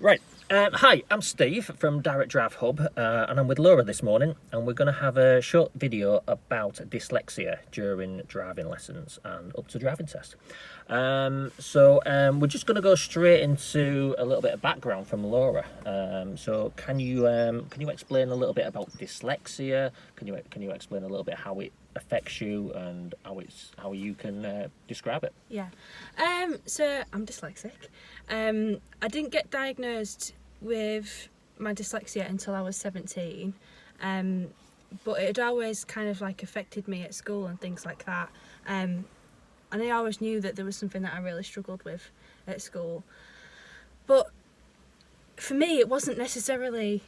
Right. Hi, I'm Steve from Direct Drive Hub, and I'm with Laura this morning, and we're going to have a short video about dyslexia during driving lessons and up to driving test. We're just going to go straight into a little bit of background from Laura. So can you explain a little bit about dyslexia? Can you explain a little bit how it affects you and how you can describe it? Yeah. So I'm dyslexic. I didn't get diagnosed with my dyslexia until I was 17. But it had always kind of like affected me at school and things like that. And I always knew that there was something that I really struggled with at school. But for me, it wasn't necessarily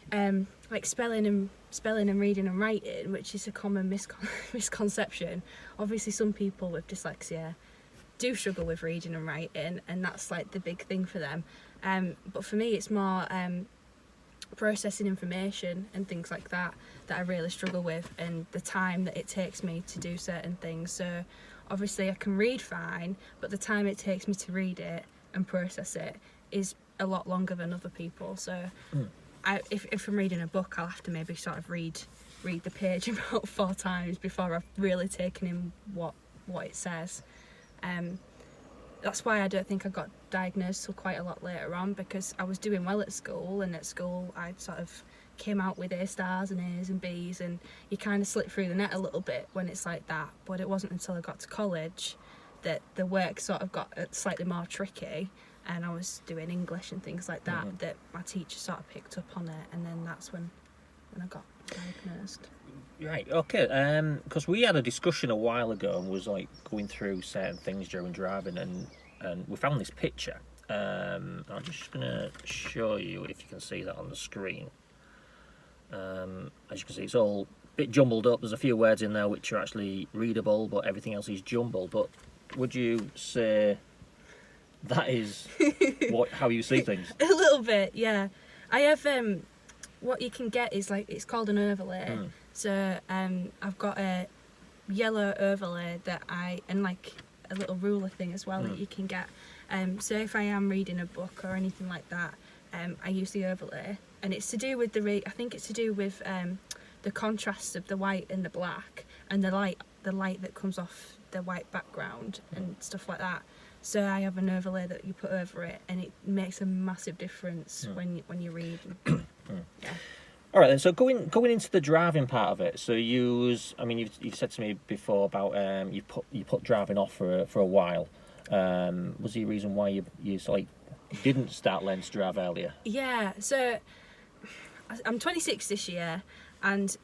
like spelling and reading and writing, which is a common misconception. Obviously, some people with dyslexia do struggle with reading and writing, and that's like the big thing for them. But for me, it's more processing information and things like that I really struggle with, and the time that it takes me to do certain things. So obviously I can read fine, but the time it takes me to read it and process it is a lot longer than other people. So if I'm reading a book, I'll have to maybe sort of read the page about 4 times before I've really taken in what it says. That's why I don't think I got diagnosed till quite a lot later on, because I was doing well at school, and at school I sort of came out with A stars and A's and B's, and you kind of slip through the net a little bit when it's like that. But it wasn't until I got to college that the work sort of got slightly more tricky, and I was doing English and things like that, that my teacher sort of picked up on it, and then that's when I got diagnosed. Right, okay, because we had a discussion a while ago and was like going through certain things during driving, and we found this picture. I'm just going to show you if you can see that on the screen. As you can see, it's all a bit jumbled up. There's a few words in there which are actually readable, but everything else is jumbled. But would you say that is how you see things? A little bit, yeah. I have what you can get is like, it's called an overlay. So I've got a yellow overlay and like a little ruler thing as well that you can get. So if I am reading a book or anything like that, I use the overlay, and it's to do with I think it's to do with the contrast of the white and the black, and the light that comes off the white background and stuff like that. So I have an overlay that you put over it, and it makes a massive difference when you read. Yeah. All right, then. So going into the driving part of it. So you've said to me before about you put driving off for a while. Was there a reason why you didn't start learning to drive earlier? Yeah. So I'm 26 this year, and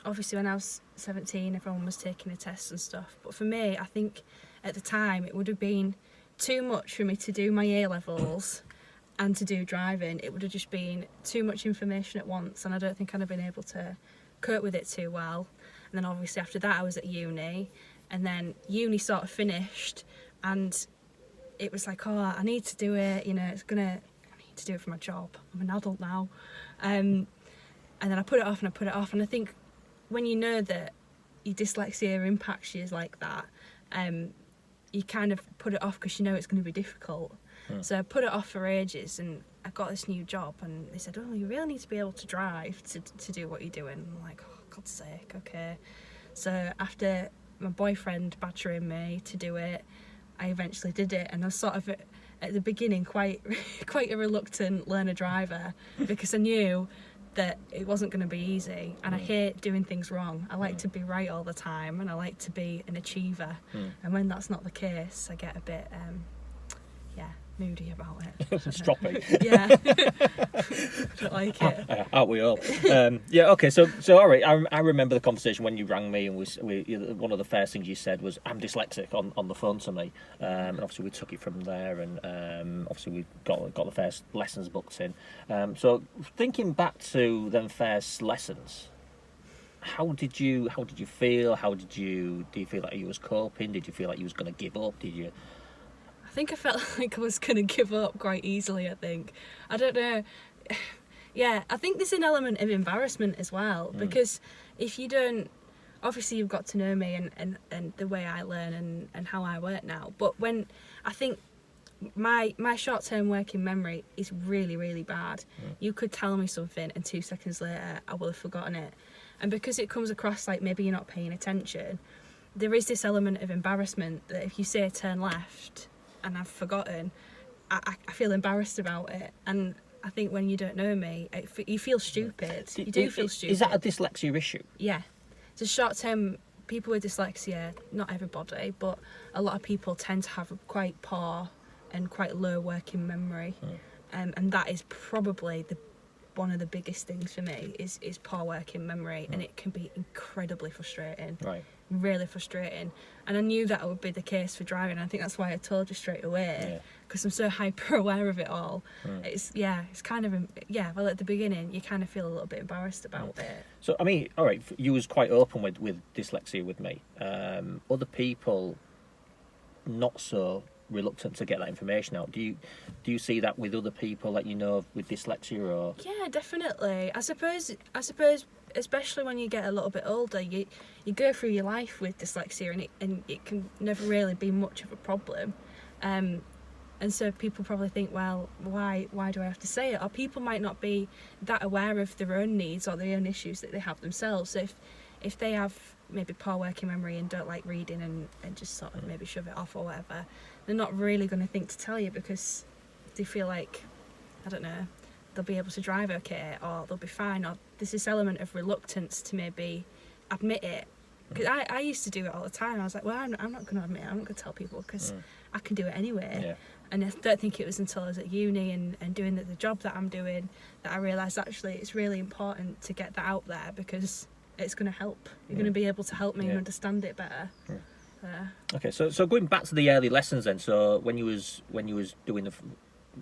obviously when I was 17, everyone was taking a test and stuff. But for me, I think at the time it would have been too much for me to do my A-levels and to do driving. It would have just been too much information at once, and I don't think I'd have been able to cope with it too well. And then obviously after that I was at uni, and then uni sort of finished, and it was like, oh, I need to do it, I need to do it for my job. I'm an adult now. And then I put it off, and I think when you know that your dyslexia impacts you like that, you kind of put it off because you know it's going to be difficult. So I put it off for ages, and I got this new job, and they said, oh, you really need to be able to drive to do what you're doing. And I'm like, oh, God's sake, okay. So after my boyfriend badgering me to do it, I eventually did it, and I was sort of at the beginning quite a reluctant learner driver, because I knew that it wasn't going to be easy, and I hate doing things wrong. I like to be right all the time, and I like to be an achiever, and when that's not the case, I get a bit moody about it. Stroppy. Yeah. I don't like it. Aren't we all? Yeah, okay, so all right, I remember the conversation when you rang me, and one of the first things you said was, I'm dyslexic, on the phone to me, and obviously we took it from there, and obviously we got the first lessons booked in. So thinking back to them first lessons, how did you feel? Do you feel like you was coping? Did you feel like you was going to give up? Did you? I think I felt like I was going to give up quite easily, I think. I don't know. Yeah, I think there's an element of embarrassment as well, because if you don't... Obviously, you've got to know me and the way I learn and how I work now. But when... I think my short-term working memory is really, really bad. You could tell me something and 2 seconds later I will have forgotten it. And because it comes across like maybe you're not paying attention, there is this element of embarrassment that if you say turn left and I've forgotten, I feel embarrassed about it. And I think when you don't know me, you feel stupid. You do feel stupid. Is that a dyslexia issue? Yeah. It's a short-term... People with dyslexia, not everybody, but a lot of people tend to have quite poor and quite low working memory. And that is probably one of the biggest things for me is poor working memory, and it can be incredibly frustrating. Right. Really frustrating. And I knew that would be the case for driving. I think that's why I told you straight away, because I'm so hyper aware of it all. It's kind of, well, at the beginning you kind of feel a little bit embarrassed about it. So I mean, all right, you was quite open with dyslexia with me. Other people not so reluctant to get that information out. Do you see that with other people that you know with dyslexia? Or Yeah, definitely. I suppose especially when you get a little bit older, you go through your life with dyslexia, and it can never really be much of a problem. And so people probably think, well, why do I have to say it? Or people might not be that aware of their own needs or their own issues that they have themselves. So if they have maybe poor working memory and don't like reading and just sort of maybe shove it off or whatever, they're not really going to think to tell you because they feel like, I don't know, they'll be able to drive okay, or they'll be fine, or there's this element of reluctance to maybe admit it. Because I used to do it all the time. I was like, well, I'm not going to admit it. I'm not going to tell people because I can do it anyway. Yeah. And I don't think it was until I was at uni and doing the job that I'm doing that I realised actually it's really important to get that out there because it's going to help. You're going to be able to help me and understand it better. Okay, so going back to the early lessons then. So when you was doing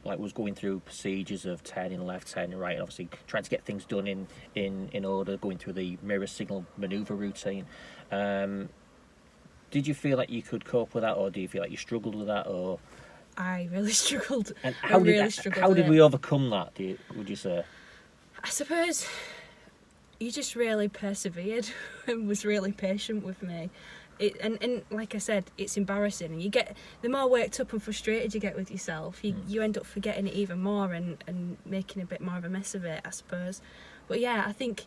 was going through procedures of turning left, turning right, and obviously trying to get things done in order, going through the mirror signal manoeuvre routine. Did you feel like you could cope with that, or do you feel like you struggled with that, or? I really struggled. And how did we overcome that? Would you say? I suppose you just really persevered and was really patient with me. And like I said, it's embarrassing, and you get the more worked up and frustrated you get with yourself, you end up forgetting it even more and making a bit more of a mess of it, I suppose. But yeah, I think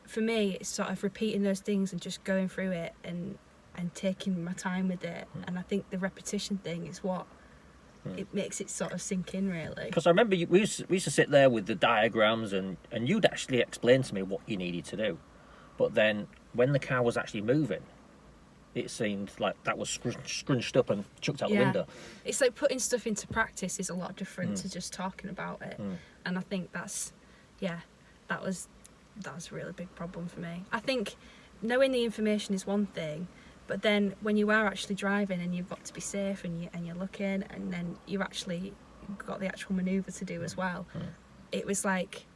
for me it's sort of repeating those things and just going through it and taking my time with it. And I think the repetition thing is what it makes it sort of sink in, really. Because I remember we used to sit there with the diagrams and you'd actually explain to me what you needed to do, but then when the car was actually moving, it seemed like that was scrunched up and chucked out the window. It's like putting stuff into practice is a lot different to just talking about it. And I think that was a really big problem for me. I think knowing the information is one thing, but then when you are actually driving and you've got to be safe and you're looking, and then you actually got the actual manoeuvre to do as well, it was like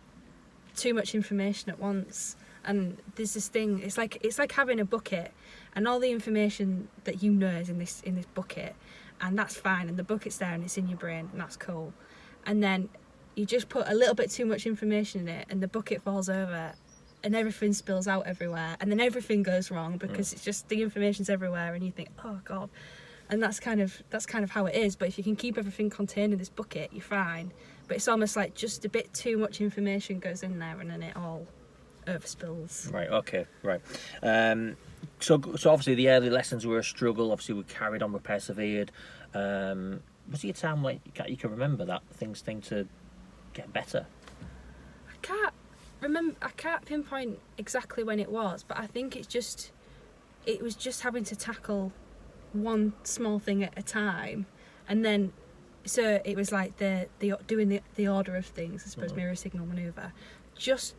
too much information at once. And there's this thing, it's like having a bucket, and all the information that you know is in this bucket, and that's fine, and the bucket's there and it's in your brain, and that's cool. And then you just put a little bit too much information in it, and the bucket falls over, and everything spills out everywhere, and then everything goes wrong because it's just the information's everywhere, and you think, oh god. And that's kind of how it is. But if you can keep everything contained in this bucket, you're fine. But it's almost like just a bit too much information goes in there, and then it all overspills. Right. Okay. Right. So obviously the early lessons were a struggle. Obviously we carried on, we persevered. Was there a time like you can remember that things seemed to get better? I can't pinpoint exactly when it was, but I think it was just having to tackle one small thing at a time, and then so it was like doing the order of things, I suppose, mirror signal manoeuvre. Just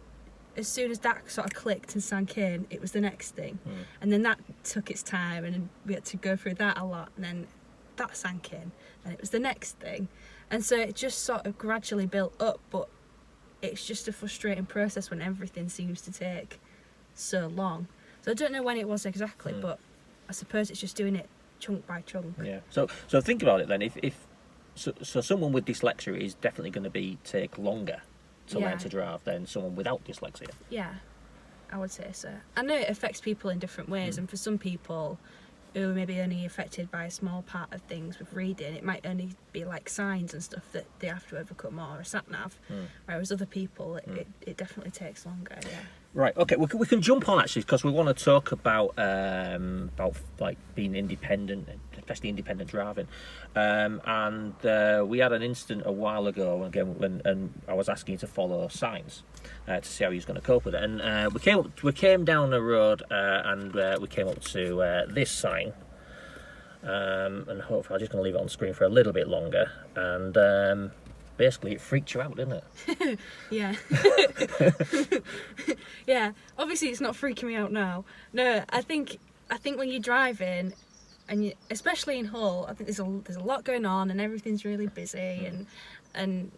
as soon as that sort of clicked and sank in, it was the next thing, and then that took its time, and we had to go through that a lot, and then that sank in, and it was the next thing, and so it just sort of gradually built up. But it's just a frustrating process when everything seems to take so long. So I don't know when it was exactly, but I suppose it's just doing it chunk by chunk. Yeah. So think about it then. If someone with dyslexia is definitely going to take longer to learn to drive than someone without dyslexia. Yeah, I would say so. I know it affects people in different ways, and for some people who are maybe only affected by a small part of things with reading, it might only be like signs and stuff that they have to overcome, or a Satnav, whereas other people, it definitely takes longer, yeah. Right. Okay. We can jump on actually because we want to talk about like being independent, especially independent driving. And we had an incident a while ago again and I was asking you to follow signs to see how he was going to cope with it. And we came down the road and we came up to this sign. And hopefully I'm just going to leave it on screen for a little bit longer. And basically, it freaked you out, didn't it? Yeah. Yeah. Obviously, it's not freaking me out now. No, I think when you're driving, and especially in Hull, I think there's a lot going on, and everything's really busy, and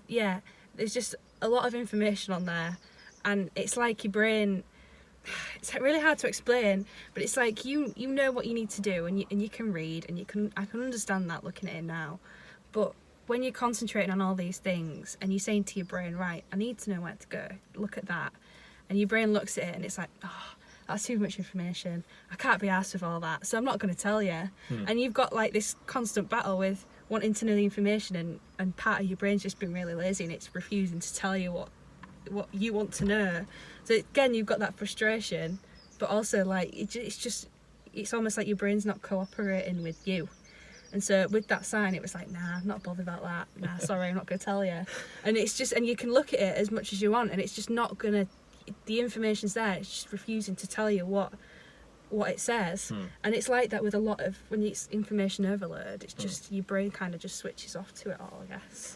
yeah, there's just a lot of information on there, and it's like your brain. It's really hard to explain, but it's like you know what you need to do, and you can read, and I can understand that looking at it now, but when you're concentrating on all these things and you're saying to your brain, right, I need to know where to go, look at that, and your brain looks at it and it's like, oh, that's too much information, I can't be arsed with all that, so I'm not going to tell you. And you've got like this constant battle with wanting to know the information, and part of your brain's just been really lazy and it's refusing to tell you what you want to know. So again, you've got that frustration, but also like it's almost like your brain's not cooperating with you. And so with that sign, it was like, nah, I'm not bothered about that. Nah, sorry, I'm not going to tell you. And it's just, and you can look at it as much as you want, and it's just not going to, the information's there, it's just refusing to tell you what it says. And it's like that with a lot of, when it's information overload, it's just, your brain kind of just switches off to it all, I guess.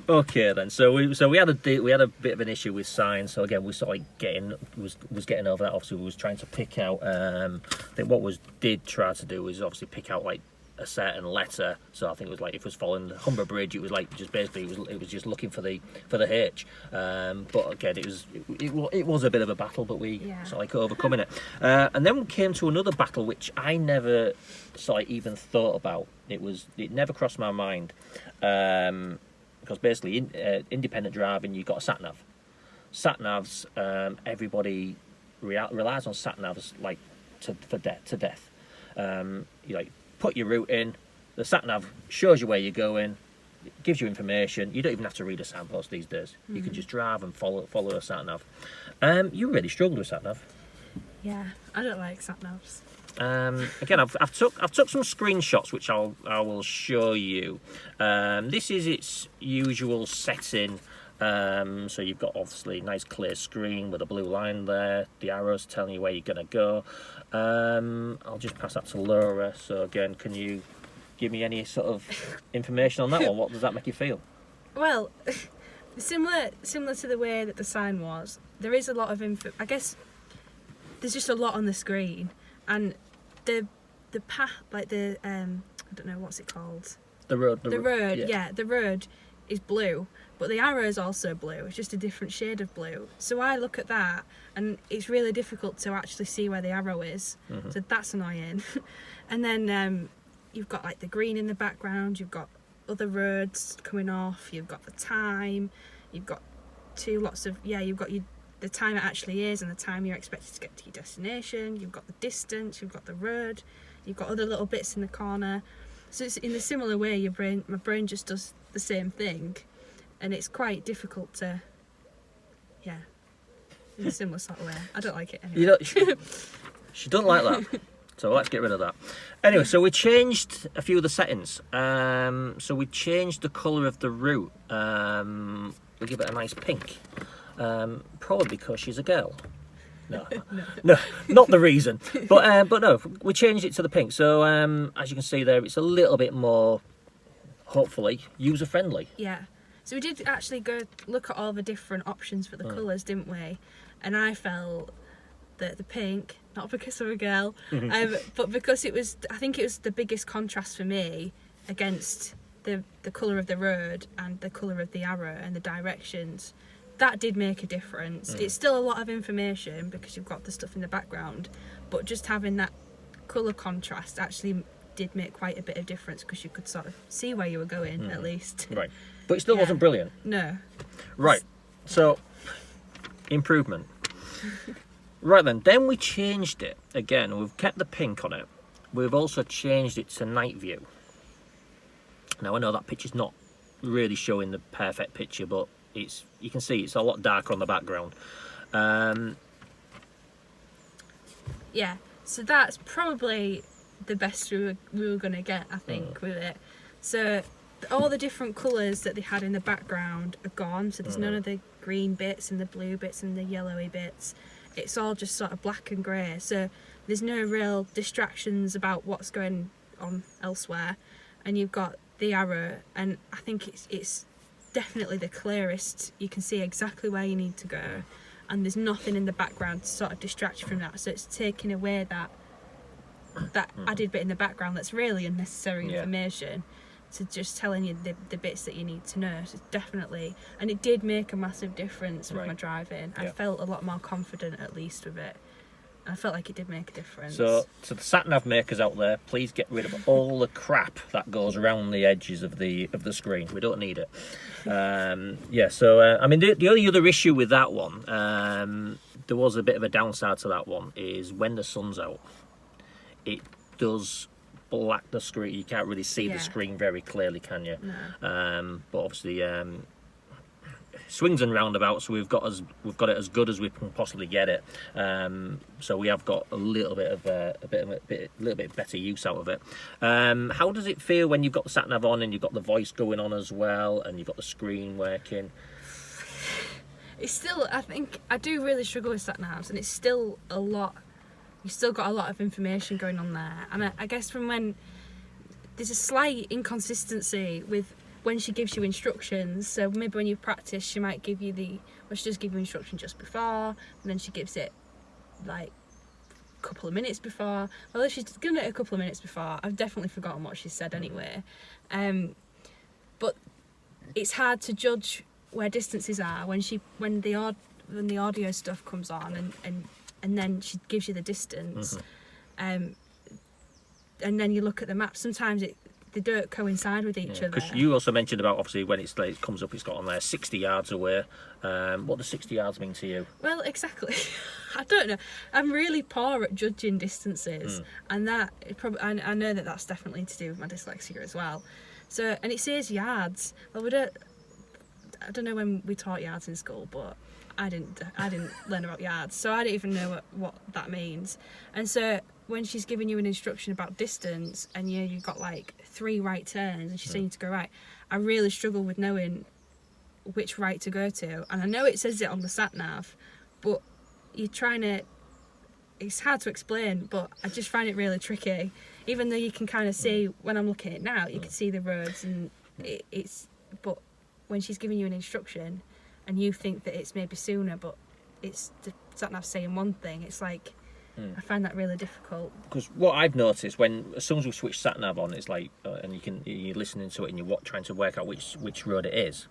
Okay then, so we had a bit of an issue with signs. So again, we sort of getting over that. Obviously, we was trying to pick out. I think what did try to do was obviously pick out like a certain letter. So I think it was like if it was following the Humber Bridge, it was like just basically it was just looking for the H. But again, it was a bit of a battle, but we sort of like overcoming it. And then we came to another battle which I never sort of even thought about. It never crossed my mind. Because basically, independent driving, you've got a Satnav. Satnavs, everybody relies on Satnavs like to death. You like put your route in, the Satnav shows you where you're going, it gives you information. You don't even have to read a signpost these days. You can just drive and follow a Satnav. You really struggled with Satnav. Yeah, I don't like Satnavs. Again, I've took some screenshots which I will show you. This is its usual setting. So you've got obviously a nice clear screen with a blue line there, the arrows telling you where you're going to go. I'll just pass that to Laura. So again, can you give me any sort of information on that one? What does that make you feel? Well, similar to the way that the sign was, there is a lot of info. I guess there's just a lot on the screen, and the path, like the I don't know what's it called. The road. Yeah, the road is blue, but the arrow is also blue. It's just a different shade of blue. So I look at that, and it's really difficult to actually see where the arrow is. So that's annoying. And then you've got like the green in the background. You've got other roads coming off. You've got the time. You've got you've got the time it actually is and the time you're expected to get to your destination. You've got the distance. You've got the road. You've got other little bits in the corner. So it's in a similar way. My brain just does the same thing, and it's quite difficult to, in a similar sort of way. I don't like it anyway. She doesn't like that. So let's get rid of that. Anyway, so we changed a few of the settings. So we changed the colour of the route. We give it a nice pink. Probably because she's a girl. No, not the reason. But no, we changed it to the pink. So as you can see there, it's a little bit more, hopefully, user friendly. Yeah. So we did actually go look at all the different options for the colours, didn't we? And I felt that the pink, not because I'm a girl, but because I think it was the biggest contrast for me against the colour of the road and the colour of the arrow and the directions. That did make a difference. It's still a lot of information because you've got the stuff in the background, but just having that colour contrast actually did make quite a bit of difference because you could sort of see where you were going at least. Right. But it still wasn't brilliant. No. Right. So, improvement. Right then we changed it again. We've kept the pink on it. We've also changed it to night view. Now I know that picture's not really showing the perfect picture, but you can see it's a lot darker on the background. Yeah, so that's probably the best we were going to get, I think, with it. So all the different colours that they had in the background are gone, so there's none of the green bits and the blue bits and the yellowy bits. It's all just sort of black and grey, so there's no real distractions about what's going on elsewhere. And you've got the arrow, and I think it's definitely the clearest. You can see exactly where you need to go, and there's nothing in the background to sort of distract you from that, so it's taking away that added bit in the background that's really unnecessary information, to just telling you the bits that you need to know. So it's definitely, and it did make a massive difference with my driving. I felt a lot more confident, at least, with it. I felt like it did make a difference. So the Satnav makers out there, please get rid of all the crap that goes around the edges of the screen. We don't need it. I mean, the only other issue with that one, there was a bit of a downside to that one, is when the sun's out, it does black the screen. You can't really see the screen very clearly, can you? No. But obviously, swings and roundabouts, we've got it as good as we can possibly get it. So we have got a little bit better use out of it. How does it feel when you've got the Satnav on and you've got the voice going on as well, and you've got the screen working? It's still, I think I do really struggle with Satnavs, and it's still a lot. You've still got a lot of information going on there, and I guess from when there's a slight inconsistency with when she gives you instructions. So maybe when you practice, she might give you she does give you instruction just before, and then she gives it like a couple of minutes before. Well, if she's given it a couple of minutes before, I've definitely forgotten what she said anyway. But it's hard to judge where distances are when the audio stuff comes on, and then she gives you the distance, and then you look at the map. Sometimes they don't coincide with each other. Because you also mentioned about, obviously, when it comes up, it's got on there 60 yards away. What does 60 yards mean to you? Well, exactly. I don't know. I'm really poor at judging distances, and that I know that that's definitely to do with my dyslexia as well. So, and it says yards. Well, I don't know when we taught yards in school, but I didn't learn about yards, so I don't even know what that means. And so when she's giving you an instruction about distance, and you've got like 3 right turns, and she's saying to go right, I really struggle with knowing which right to go to. And I know it says it on the Satnav, but it's hard to explain, but I just find it really tricky. Even though you can kind of see, when I'm looking at it now, you can see the roads, and but when she's giving you an instruction and you think that it's maybe sooner, but it's the Satnav saying one thing, it's like, I find that really difficult. Because what I've noticed, as soon as we switch Satnav on, it's like, and you're listening to it and you're trying to work out which road it is.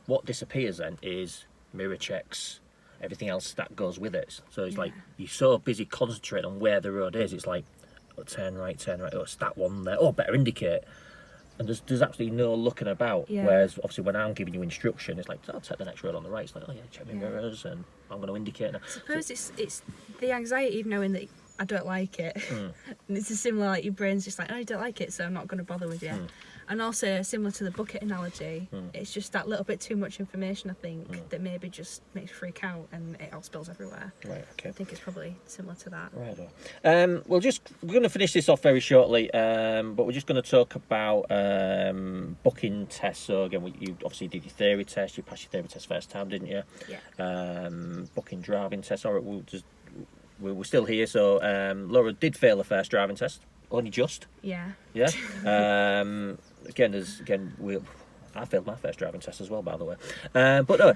What disappears then is mirror checks, everything else that goes with it. So it's like you're so busy concentrating on where the road is. It's like, turn right. Oh, it's that one there. Oh, better indicate. And there's absolutely no looking about. Yeah. Whereas obviously when I'm giving you instruction, it's like, I'll take the next road on the right. It's like, oh yeah, check my mirrors, and I'm going to indicate now. I suppose it's the anxiety of knowing that I don't like it. And it's similar, like your brain's just like, oh, I don't like it, so I'm not going to bother with you. And also similar to the bucket analogy, it's just that little bit too much information, I think, that maybe just makes you freak out and it all spills everywhere. Right, okay. I think it's probably similar to that. Right. We're going to finish this off very shortly, but we're just going to talk about booking tests. So again, you obviously did your theory test. You passed your theory test first time, didn't you? Yeah. Booking driving test. All right, we're still here. So Laura did fail the first driving test. Only just. Yeah. Yeah. I failed my first driving test as well, by the way. But no,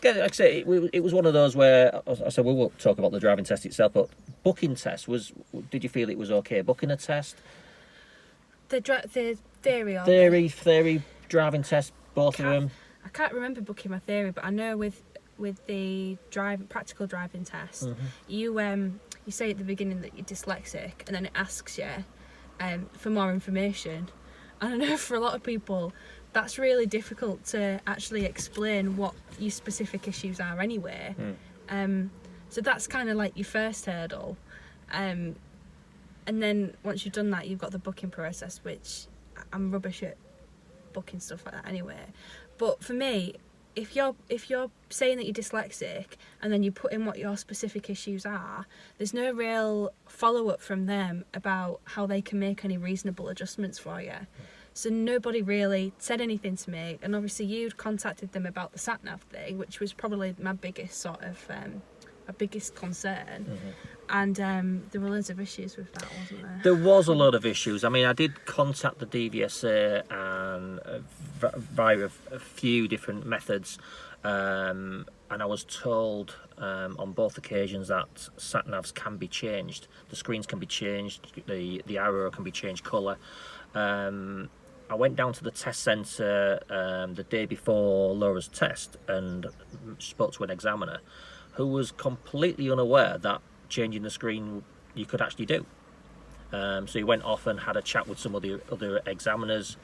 like I say, it was one of those where I said we won't talk about the driving test itself, but booking test did you feel it was okay? Booking a test? The theory of theory, driving test, both of them. I can't remember booking my theory, but I know with the practical driving test, you say at the beginning that you're dyslexic, and then it asks you for more information. And I know for a lot of people that's really difficult to actually explain what your specific issues are anyway. So that's kind of like your first hurdle. And then once you've done that, you've got the booking process, which I'm rubbish at booking stuff like that anyway. But for me, if you're saying that you're dyslexic and then you put in what your specific issues are, there's no real follow-up from them about how they can make any reasonable adjustments for you. So nobody really said anything to me, and obviously you'd contacted them about the Satnav thing, which was probably my biggest sort of my biggest concern. And there were loads of issues with that, wasn't there? There was a lot of issues. I mean, I did contact the DVSA and via a few different methods, and I was told on both occasions that Satnavs can be changed. The screens can be changed, the arrow can be changed colour. I went down to the test centre the day before Laura's test and spoke to an examiner who was completely unaware that changing the screen you could actually do. So he went off and had a chat with some of the other examiners,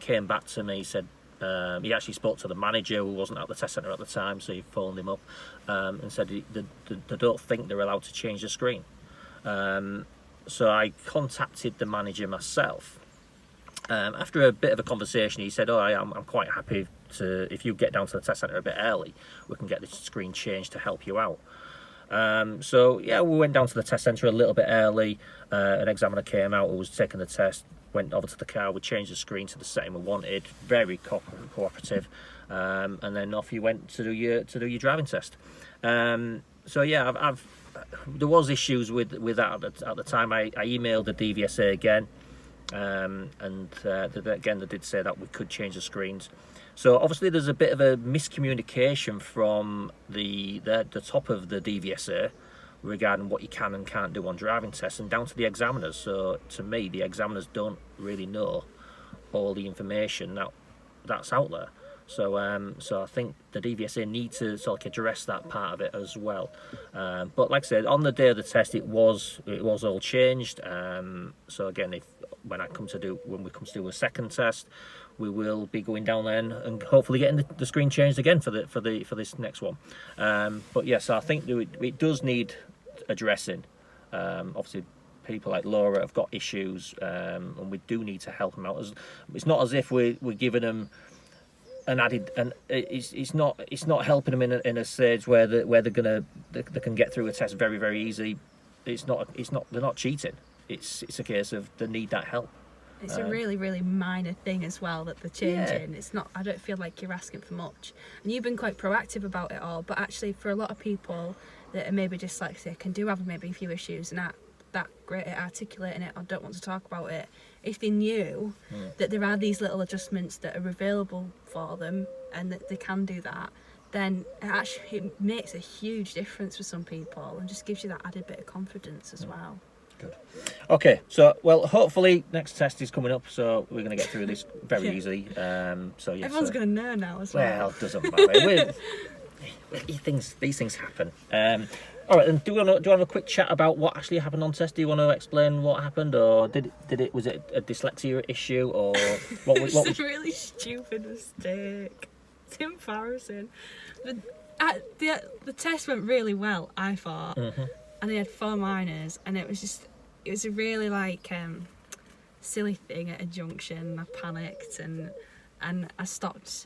came back to me, said he actually spoke to the manager who wasn't at the test centre at the time, so he phoned him up and said they don't think they're allowed to change the screen. So I contacted the manager myself. After a bit of a conversation, he said, I'm quite happy to, if you get down to the test centre a bit early, we can get the screen changed to help you out. So yeah, we went down to the test centre a little bit early. An examiner came out who was taking the test, went over to the car, we changed the screen to the setting we wanted, very cooperative, and then off you went to do your driving test. So yeah, there was issues with that at the time. I emailed the DVSA again, and again they did say that we could change the screens. So obviously there's a bit of a miscommunication from the top of the DVSA regarding what you can and can't do on driving tests, and down to the examiners. So to me, the examiners don't really know all the information that's out there. So so I think the DVSA need to sort of address that part of it as well. But like I said, on the day of the test, it was all changed. So again, when we come to do a second test, we will be going down there and hopefully getting the screen changed again for this next one. But yes, I think it does need addressing. Obviously, people like Laura have got issues, and we do need to help them out. It's not as if we're giving them an added, and it's not helping them in a stage where they can get through a test very, very easy. They're not cheating. It's a case of they need that help. It's a really, really minor thing as well that they're changing. It's not. I don't feel like you're asking for much, and you've been quite proactive about it all. But actually, for a lot of people that are maybe dyslexic and do have maybe a few issues and aren't that great at articulating it or don't want to talk about it, if they knew that there are these little adjustments that are available for them and that they can do that, then it makes a huge difference for some people and just gives you that added bit of confidence as well. Good. Okay, so well, hopefully next test is coming up, so we're going to get through this very easily. So yeah, everyone's going to know now as well. Well, it doesn't matter. These things happen. All right, and do you want to have a quick chat about what actually happened on test? Do you want to explain what happened, or was it a dyslexia issue, or what was? It's a really stupid mistake. It's embarrassing. The test went really well, I thought, and I had 4 minors, and it was a really silly thing at a junction. I panicked and I stopped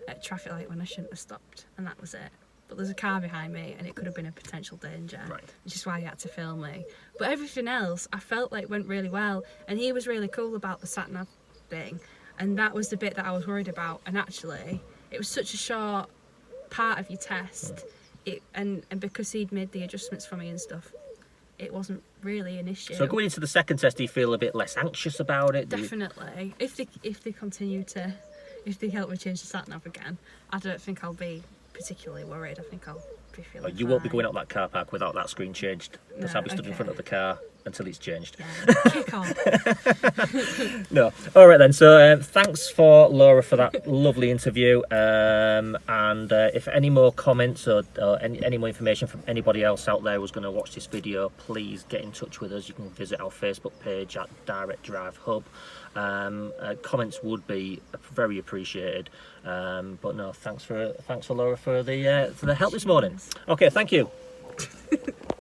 at traffic light when I shouldn't have stopped, and that was it. But there's a car behind me and it could have been a potential danger, which is why he had to film me. But everything else I felt like went really well, and he was really cool about the Satnav thing, and that was the bit that I was worried about. And actually it was such a short part of your test, and because he'd made the adjustments for me and stuff, it wasn't really an issue. So going into the second test, do you feel a bit less anxious about it? Definitely. If they help me change the Satnav again, I don't think I'll be particularly worried. I think I'll be feeling You won't be going out that car park without that screen changed. Because I'll be stood in front of the car until it's changed. Yeah, kick off. No. All right then. So thanks for Laura for that lovely interview. And if any more comments or any more information from anybody else out there who's going to watch this video, please get in touch with us. You can visit our Facebook page at Direct Drive Hub. Comments would be very appreciated. But no, thanks for Laura for the help this morning. Okay, thank you.